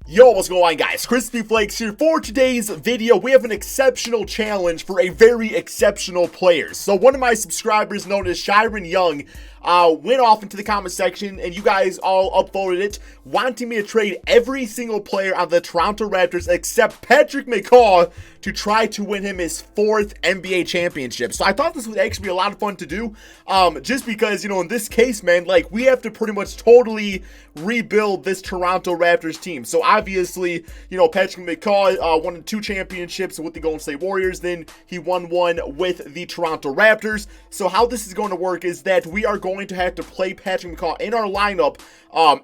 Yo, what's going on, guys? Crispy Flakes here. For today's video, we have an exceptional challenge for a very exceptional player. So one of my subscribers, known as Shiren Young, went off into the comment section, and you guys all upvoted it, wanting me to trade every single player on the Toronto Raptors except Patrick McCaw to try to win him his 4th NBA championship. So I thought this would actually be a lot of fun to do, just because, you know, in this case, man, like, we have to pretty much totally rebuild this Toronto Raptors team. So obviously, you know, Patrick McCaw won 2 championships with the Golden State Warriors. Then he won one with the Toronto Raptors. So how this is going to work is that we are going to have to play Patrick McCaw in our lineup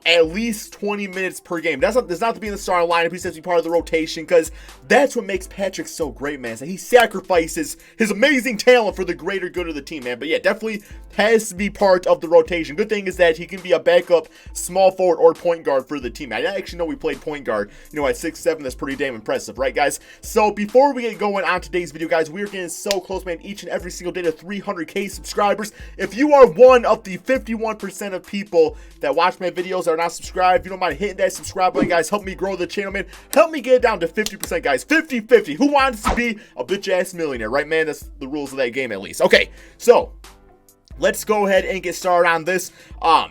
at least 20 minutes per game. Does not to be in the starting lineup. He has to be part of the rotation, because that's what makes Patrick so great, man. So he sacrifices his amazing talent for the greater good of the team, man. But yeah, definitely has to be part of the rotation. Good thing is that he can be a backup small forward or point guard for the team. I didn't actually know we played point guard, you know, at 6'7". That's pretty damn impressive, right, guys? So before we get going on today's video, guys, we're getting so close, man, each and every single day to 300K subscribers. If you are one of the 51% of people that watch my videos that are not subscribed, if you don't mind hitting that subscribe button, guys, help me grow the channel, man. Help me get it down to 50%, guys. 50-50. Who wants to be a bitch-ass millionaire, right, man? That's the rules of that game, at least. Okay, so let's go ahead and get started on this.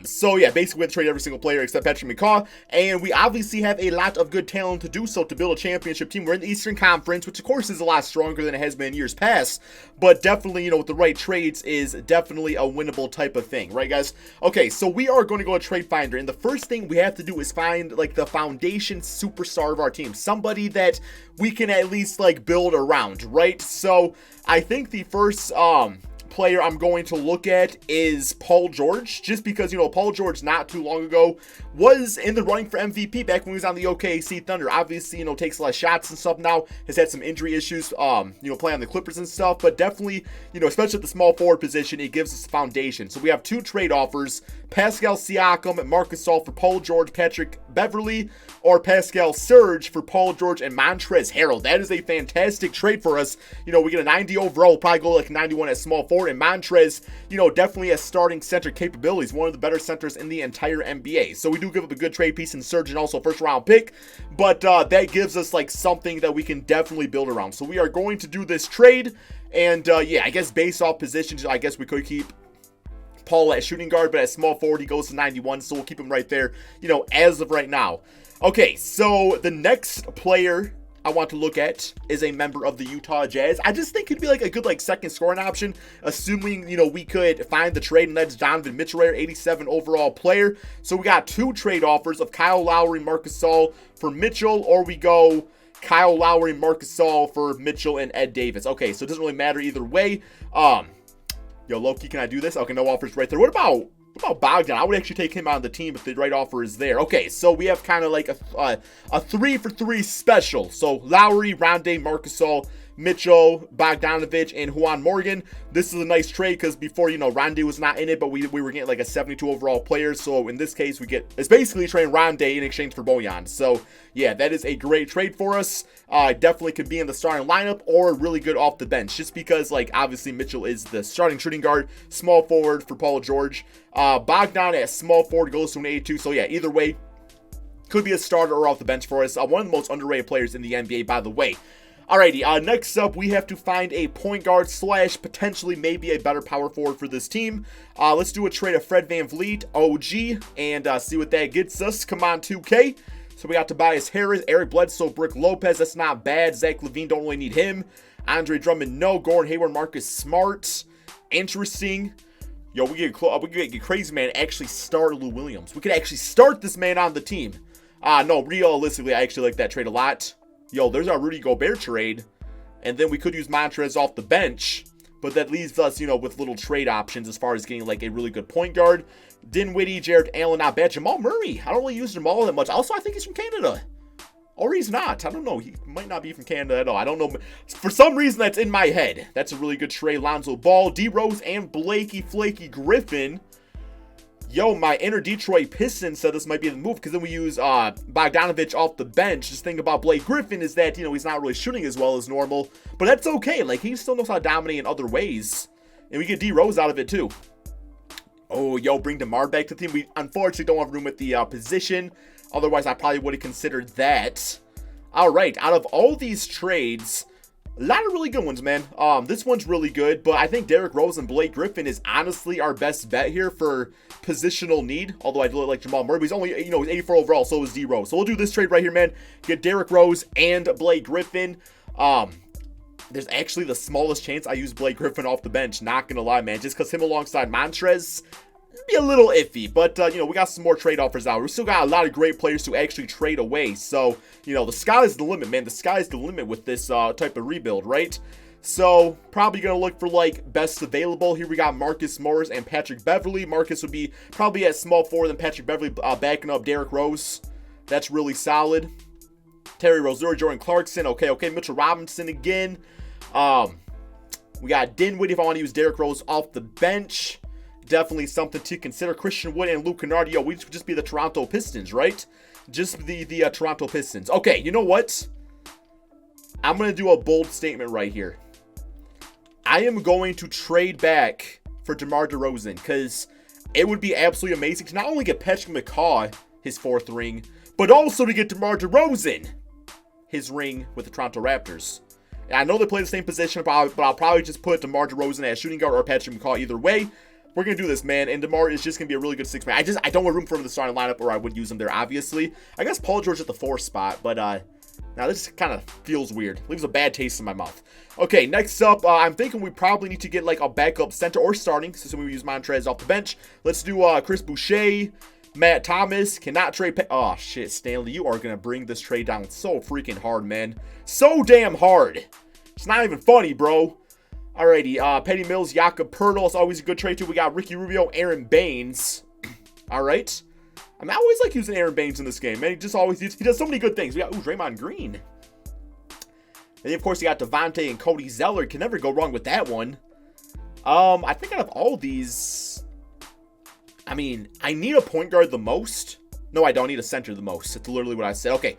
So yeah, basically we have to trade every single player except Patrick McCaw, and we obviously have a lot of good talent to do so to build a championship team. We're in the Eastern Conference, which of course is a lot stronger than it has been in years past, but definitely, you know, with the right trades is definitely a winnable type of thing, right, guys? Okay, so we are going to go to Trade Finder, and the first thing we have to do is find, like, the foundation superstar of our team, somebody that we can at least, like, build around, right? So I think the first player I'm going to look at is Paul George, just because, you know, Paul George not too long ago was in the running for MVP back when he was on the OKC Thunder. Obviously, you know, takes a lot of shots and stuff now, has had some injury issues, you know, playing on the Clippers and stuff, but definitely, you know, especially at the small forward position, it gives us a foundation. So we have 2 trade offers: Pascal Siakam and Marc Gasol for Paul George, Patrick Beverley, or Pascal Surge for Paul George and Montrezl Harrell. That is a fantastic trade for us. You know, we get a 90 overall, we'll probably go like 91 at small forward, and Montrezl, you know, definitely has starting center capabilities, one of the better centers in the entire NBA. So we do give up a good trade piece in Surge and also a first round pick, but that gives us like something that we can definitely build around. So we are going to do this trade, and yeah, I guess based off positions, I guess we could keep Paul at shooting guard, but at small forward he goes to 91, so we'll keep him right there, you know, as of right now. Okay, so the next player I want to look at is a member of the Utah Jazz. I just think he'd be like a good, like, second scoring option, assuming, you know, we could find the trade, and that's Donovan Mitchell, 87 overall player. So we got 2 trade offers of Kyle Lowry, Marc Gasol for Mitchell, or we go Kyle Lowry, Marc Gasol for Mitchell and Ed Davis. Okay, so it doesn't really matter either way. Yo, Loki, can I do this? Okay, no offers right there. What about Bogdan? I would actually take him on the team if the right offer is there. Okay, so we have kind of like a 3-for-3 special. So Lowry, Rondae, Marc Gasol, Mitchell, Bogdanovich, and Juan Morgan. This is a nice trade because before, you know, Rondae was not in it, but we were getting like a 72 overall player. So in this case, it's basically trading Rondae in exchange for Bojan. So yeah, that is a great trade for us. Definitely could be in the starting lineup or really good off the bench, just because, like, obviously Mitchell is the starting shooting guard, small forward for Paul George. Bogdan at small forward goes to an 82. So yeah, either way, could be a starter or off the bench for us. One of the most underrated players in the NBA, by the way. Alrighty, next up, we have to find a point guard / potentially maybe a better power forward for this team. Let's do a trade of Fred VanVleet, OG, and see what that gets us. Come on, 2K. So we got Tobias Harris, Eric Bledsoe, Brook Lopez. That's not bad. Zach LaVine, don't really need him. Andre Drummond, no. Gordon Hayward, Marcus Smart. Interesting. Yo, we get crazy, man. Actually start Lou Williams. We could actually start this man on the team. No, realistically, I actually like that trade a lot. Yo, there's our Rudy Gobert trade, and then we could use Montrezl off the bench, but that leaves us, you know, with little trade options as far as getting like a really good point guard. Dinwiddie, Jared Allen, not bad. Jamal Murray, I don't really use Jamal that much. Also, I think he's from Canada, or he's not. I don't know. He might not be from Canada at all. I don't know. For some reason, that's in my head. That's a really good trade. Lonzo Ball, D Rose, and Blakey Flaky Griffin. Yo, my inner Detroit Pistons said this might be the move, because then we use Bogdanovich off the bench. Just think about Blake Griffin is that, you know, he's not really shooting as well as normal, but that's okay. Like, he still knows how to dominate in other ways, and we get D Rose out of it too. Oh, yo, bring DeMar back to the team. We unfortunately don't have room at the position. Otherwise, I probably would have considered that. All right, out of all these trades, a lot of really good ones, man. This one's really good, but I think Derrick Rose and Blake Griffin is honestly our best bet here for positional need. Although I do like Jamal Murray, but he's only, he's 84 overall, so is D Rose. So we'll do this trade right here, man. Get Derrick Rose and Blake Griffin. There's actually the smallest chance I use Blake Griffin off the bench. Not gonna lie, man. Just because him alongside Montrez be a little iffy, but we got some more trade offers out. We still got a lot of great players to actually trade away, so the sky is the limit, man. The sky is the limit with this type of rebuild, right? So probably gonna look for like best available. Here we got Marcus Morris and Patrick Beverley. Marcus would be probably at small forward, than Patrick Beverley backing up Derrick Rose. That's really solid. Terry Rozier, Jordan Clarkson. Okay, Mitchell Robinson again. We got Dinwiddie if I want to use Derrick Rose off the bench. Definitely something to consider. Christian Wood and Luke Kennard. Yo, we should just be the Toronto Pistons, right? Just the Toronto Pistons. Okay, you know what? I'm going to do a bold statement right here. I am going to trade back for DeMar DeRozan because it would be absolutely amazing to not only get Patrick McCaw his 4th ring, but also to get DeMar DeRozan his ring with the Toronto Raptors. And I know they play the same position, but I'll probably just put DeMar DeRozan as shooting guard or Patrick McCaw either way. We're going to do this, man, and DeMar is just going to be a really good 6-man. I don't want room for him in the starting lineup, or I would use him there, obviously. I guess Paul George at the 4th spot, but now this kind of feels weird. Leaves a bad taste in my mouth. Okay, next up, I'm thinking we probably need to get like a backup center or starting, since we use Montrez off the bench. Let's do Chris Boucher, Matt Thomas. Cannot trade. Oh, shit, Stanley, you are going to bring this trade down so freaking hard, man. So damn hard. It's not even funny, bro. Alrighty, Petty Mills, Jakob Poeltl is always a good trade too. We got Ricky Rubio, Aaron Baines. Alright. I always like using Aaron Baines in this game, man. He does so many good things. We got, Draymond Green. And then, of course, you got Devontae and Cody Zeller. Can never go wrong with that one. I think out of all these, I need a point guard the most. No, I don't need a center the most. That's literally what I said. Okay.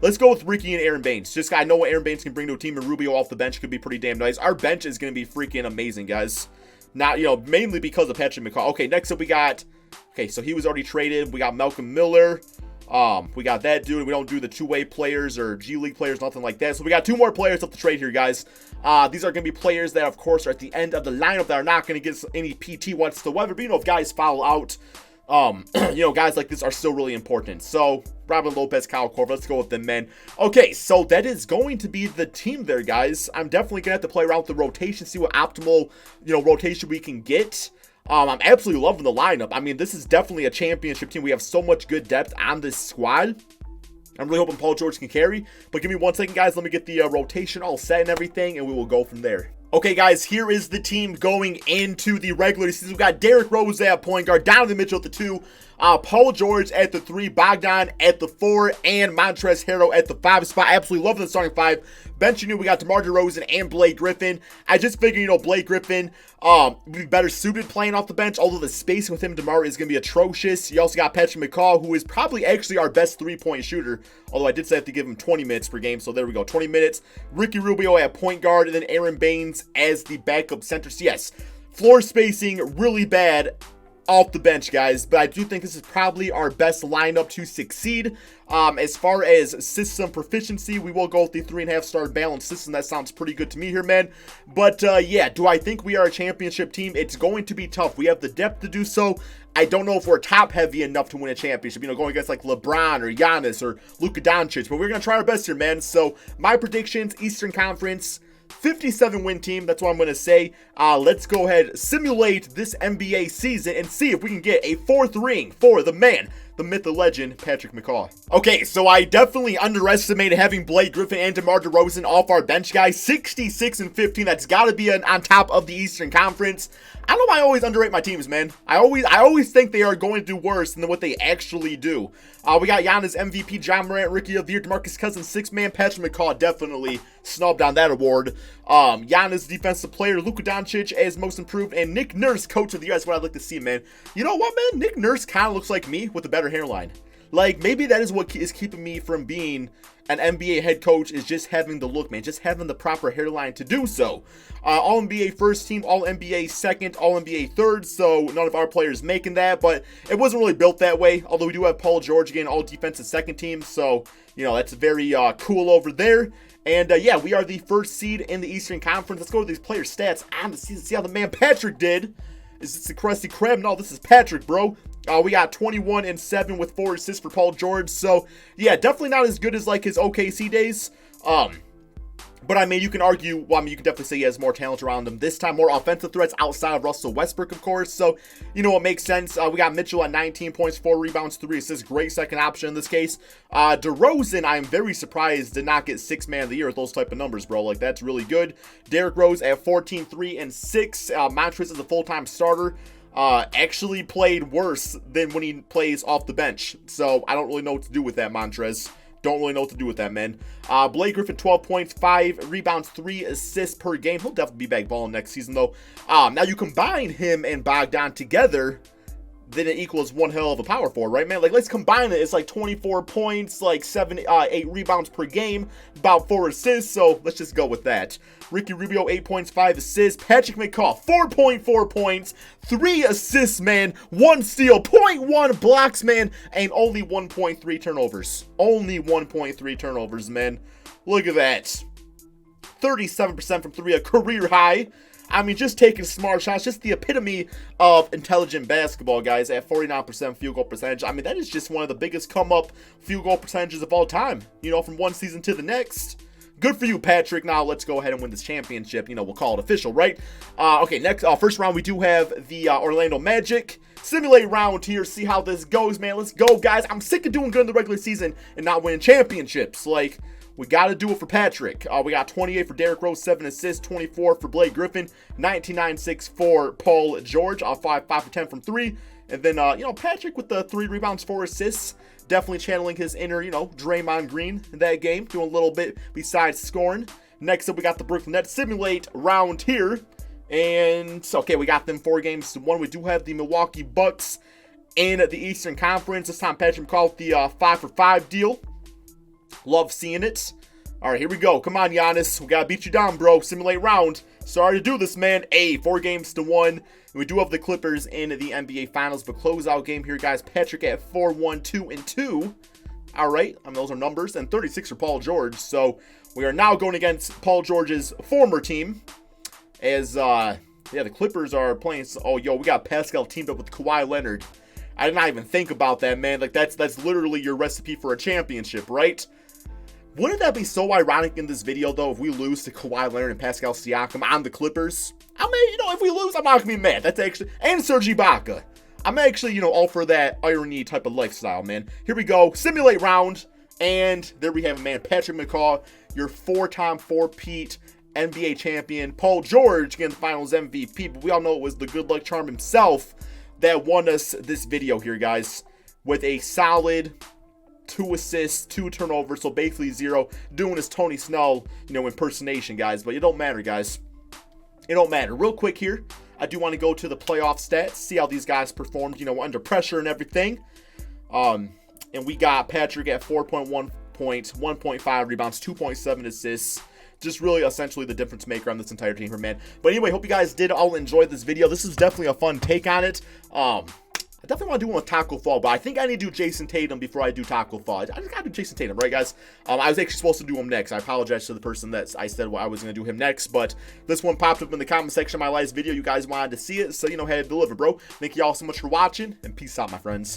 Let's go with Ricky and Aaron Baines. Just I know what Aaron Baines can bring to a team, and Rubio off the bench could be pretty damn nice. Our bench is going to be freaking amazing, guys. Not, mainly because of Patrick McCaw. Okay, next up we got, so he was already traded. We got Malcolm Miller. We got that dude. We don't do the two-way players or G League players, nothing like that. So we got 2 more players up to trade here, guys. These are going to be players that, of course, are at the end of the lineup that are not going to get any PT whatsoever. But, if guys foul out, guys like this are still really important. So, Robin Lopez, Kyle Korver, let's go with them, man. Okay, so that is going to be the team there, guys. I'm definitely going to have to play around with the rotation, see what optimal, rotation we can get. I'm absolutely loving the lineup. This is definitely a championship team. We have so much good depth on this squad. I'm really hoping Paul George can carry. But give me 1 second, guys. Let me get the rotation all set and everything, and we will go from there. Okay, guys, here is the team going into the regular season. We've got Derrick Rose at point guard, Donovan Mitchell at the 2, Paul George at the 3, Bogdan at the 4, and Montrezl Harrell at the 5 spot. Absolutely loving the starting 5. Benching, we got DeMar DeRozan and Blake Griffin. I just figured, Blake Griffin would be better suited playing off the bench, although the spacing with him and DeMar is going to be atrocious. You also got Patrick McCaw, who is probably actually our best 3-point shooter, although I did say I have to give him 20 minutes per game, so there we go, 20 minutes. Ricky Rubio at point guard, and then Aaron Baines as the backup center. So yes, floor spacing really bad off the bench, guys, but I do think this is probably our best lineup to succeed. As far as system proficiency, we will go with the 3.5-star balanced system. That sounds pretty good to me here, man. But yeah, do I think we are a championship team? It's going to be tough. We have the depth to do so. I don't know if we're top heavy enough to win a championship, going against like LeBron or Giannis or Luka Doncic, but we're going to try our best here, man. So my predictions, Eastern Conference, 57-win team. That's what I'm going to say. Let's go ahead, simulate this NBA season, and see if we can get a 4th ring for the man, the myth, the legend, Patrick McCaw. Okay, so I definitely underestimated having Blake Griffin and DeMar DeRozan off our bench, guys. 66-15. That's got to be on top of the Eastern Conference. I don't know why I always underrate my teams, man. I always think they are going to do worse than what they actually do. We got Giannis MVP, John Morant, Rookie of the Year, DeMarcus Cousins, 6-man, Patrick McCaw definitely snubbed on that award. Giannis Defensive Player, Luka Doncic as Most Improved, and Nick Nurse Coach of the Year. That's what I'd like to see, man. You know what, man? Nick Nurse kind of looks like me with a better hairline. Like, maybe that is what is keeping me from being an NBA head coach, is just having the look, man. Just having the proper hairline to do so. All-NBA first team, All-NBA second, All-NBA third, so none of our players making that, but it wasn't really built that way, although we do have Paul George again, all-defensive second team, so, you know, that's very cool over there. And, yeah, we are the first seed in the Eastern Conference. Let's go to these player stats on the season, see how the man Patrick did. Is this the Krusty Krab? No, this is Patrick, bro. We got 21 and 7 with 4 assists for Paul George. So, yeah, definitely not as good as, like, his OKC days. But, I mean, you can argue, well, I mean, you can definitely say he has more talent around him. This time, more offensive threats outside of Russell Westbrook, of course. So, you know, it makes sense. We got Mitchell at 19 points, 4 rebounds, 3 assists. Great second option in this case. DeRozan, I'm very surprised did not get 6th man of the year with those type of numbers, bro. Like, that's really good. Derrick Rose at 14, 3, and 6. Montrezl is a full-time starter. Actually played worse than when he plays off the bench. So, I don't really know what to do with that, Montrezl. Don't really know what to do with that, man. Blake Griffin, 12 points, 5 rebounds, 3 assists per game. He'll definitely be back balling next season, though. Now, you combine him and Bogdan together, then it equals one hell of a power forward, right, man? Like, let's combine it. It's like 24 points, like 8 rebounds per game, about 4 assists, so let's just go with that. Ricky Rubio, 8 points, 5 assists. Patrick McCaw, 4.4 points, 3 assists, man, 1 steal, 0.1 blocks, man, and only 1.3 turnovers. Only 1.3 turnovers, man. Look at that. 37% from 3, a career high. I mean, just taking smart shots, just the epitome of intelligent basketball, guys, at 49% field goal percentage. I mean, that is just one of the biggest come-up field goal percentages of all time, you know, from one season to the next. Good for you, Patrick. Now, let's go ahead and win this championship. You know, we'll call it official, right? Okay, next, first round, we do have the Orlando Magic. Simulate round here, see how this goes, man. Let's go, guys. I'm sick of doing good in the regular season and not winning championships. Like, we got to do it for Patrick. We got 28 for Derrick Rose, 7 assists, 24 for Blake Griffin, 19.96 for Paul George, 5 for 10 from 3. And then, you know, Patrick with the 3 rebounds, 4 assists, definitely channeling his inner, you know, Draymond Green in that game, doing a little bit besides scoring. Next up, we got the Brooklyn Nets simulate round here. And, okay, we got them 4 games to 1. We do have the Milwaukee Bucks in the Eastern Conference. This time, Patrick McCaw with the 5 for 5 deal. Love seeing it. All right, here we go. Come on, Giannis. We got to beat you down, bro. Simulate round. Sorry to do this, man. 4 games to 1. And we do have the Clippers in the NBA Finals. But closeout game here, guys. Patrick at 4-1, 2-2. All right. I mean, those are numbers. And 36 for Paul George. So we are now going against Paul George's former team. As, yeah, the Clippers are playing. Oh, yo, we got Pascal teamed up with Kawhi Leonard. I did not even think about that, man. Like, that's literally your recipe for a championship, right? Wouldn't that be so ironic in this video, though, if we lose to Kawhi Leonard and Pascal Siakam on the Clippers? I mean, you know, if we lose, I'm not going to be mad. That's actually... And Serge Ibaka. I'm actually, you know, all for that irony type of lifestyle, man. Here we go. Simulate round. And there we have it, man. Patrick McCaw, your 4-time 4-peat NBA champion. Paul George, again, the Finals MVP. But we all know it was the good luck charm himself that won us this video here, guys. With a solid 2 assists, 2 turnovers, so basically 0. Doing his Tony Snell, you know, impersonation, guys. But it don't matter, guys. It don't matter. Real quick here, I do want to go to the playoff stats, see how these guys performed, you know, under pressure and everything. And we got Patrick at 4.1 points, 1.5 rebounds, 2.7 assists. Just really essentially the difference maker on this entire team here, man. But anyway, hope you guys did all enjoy this video. This is definitely a fun take on it. I definitely want to do one with Taco Fall, but I think I need to do Jason Tatum before I do Taco Fall. I just got to do Jason Tatum, right, guys? I was actually supposed to do him next. I apologize to the person that I said I was going to do him next, but this one popped up in the comment section of my last video. You guys wanted to see it, so, you know, had to deliver, bro. Thank you all so much for watching, and peace out, my friends.